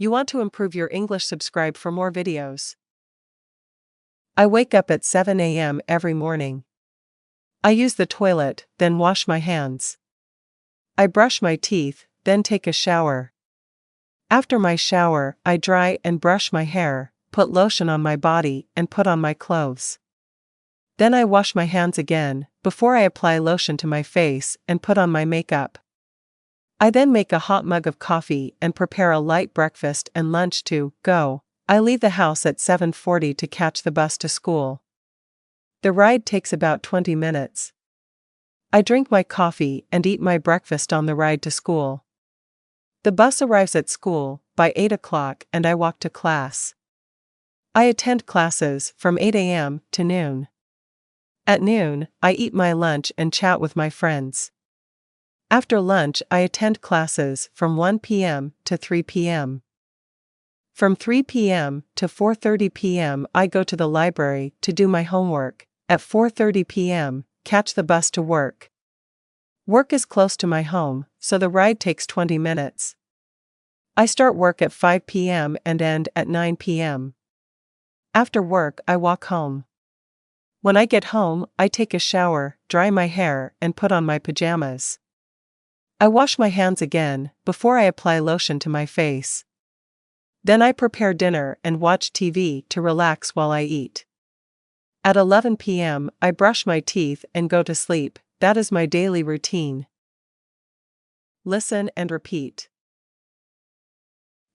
You want to improve your English? Subscribe for more videos. I wake up at 7 a.m. every morning. I use the toilet, then wash my hands. I brush my teeth, then take a shower. After my shower, I dry and brush my hair, put lotion on my body, and put on my clothes. Then I wash my hands again, before I apply lotion to my face and put on my makeup. I then make a hot mug of coffee and prepare a light breakfast and lunch to go. I leave the house at 7:40 to catch the bus to school. The ride takes about 20 minutes. I drink my coffee and eat my breakfast on the ride to school. The bus arrives at school by 8 o'clock and I walk to class. I attend classes from 8 a.m. to noon. At noon, I eat my lunch and chat with my friends. After lunch, I attend classes from 1 p.m. to 3 p.m. From 3 p.m. to 4:30 p.m. I go to the library to do my homework. At 4:30 p.m., catch the bus to work. Work is close to my home, so the ride takes 20 minutes. I start work at 5 p.m. and end at 9 p.m. After work, I walk home. When I get home, I take a shower, dry my hair, and put on my pajamas. I wash my hands again, before I apply lotion to my face. Then I prepare dinner and watch TV to relax while I eat. At 11 p.m., I brush my teeth and go to sleep. That is my daily routine. Listen and repeat.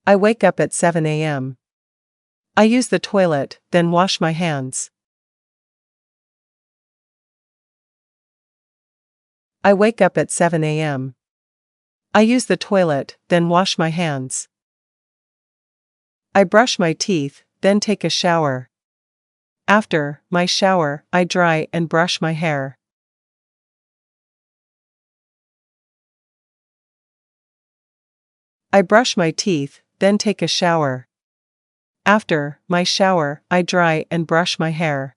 I wake up at 7 a.m. I use the toilet, then wash my hands. I wake up at 7 a.m. I use the toilet, then wash my hands. I brush my teeth, then take a shower. After my shower, I dry and brush my hair. I brush my teeth, then take a shower. After my shower, I dry and brush my hair.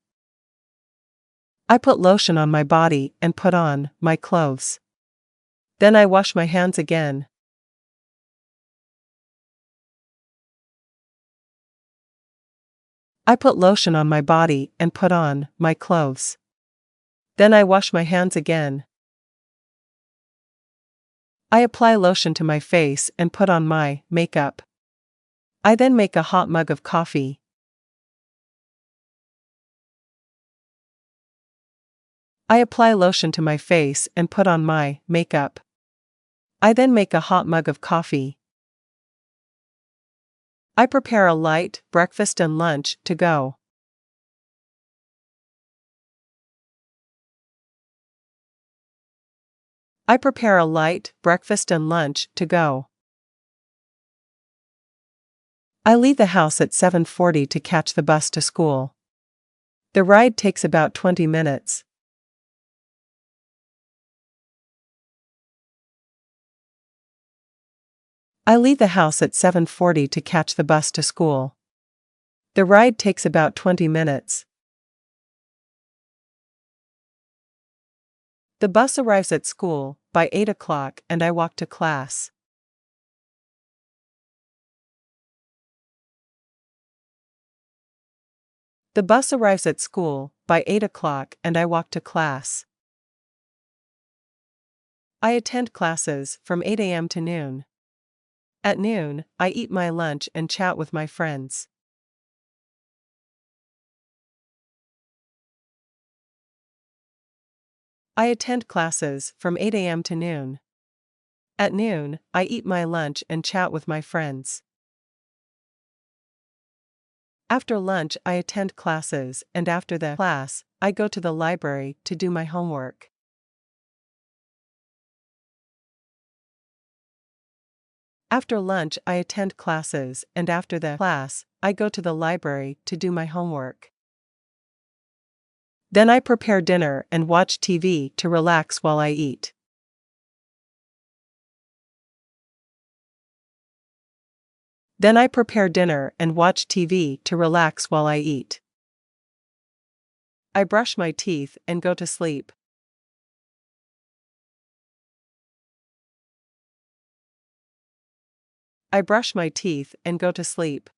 I put lotion on my body and put on my clothes. Then I wash my hands again. I put lotion on my body and put on my clothes. Then I wash my hands again. I apply lotion to my face and put on my makeup. I then make a hot mug of coffee. I apply lotion to my face and put on my makeup. I then make a hot mug of coffee. I prepare a light breakfast and lunch to go. I prepare a light breakfast and lunch to go. I leave the house at 7:40 to catch the bus to school. The ride takes about 20 minutes. I leave the house at 7:40 to catch the bus to school. The ride takes about 20 minutes. The bus arrives at school by 8 o'clock and I walk to class. The bus arrives at school by 8 o'clock and I walk to class. I attend classes from 8 a.m. to noon. At noon, I eat my lunch and chat with my friends. I attend classes from 8 a.m. to noon. At noon, I eat my lunch and chat with my friends. After lunch, I attend classes, and after the class, I go to the library to do my homework. After lunch, I attend classes, and after the class, I go to the library to do my homework. Then I prepare dinner and watch TV to relax while I eat. Then I prepare dinner and watch TV to relax while I eat. I brush my teeth and go to sleep. I brush my teeth and go to sleep.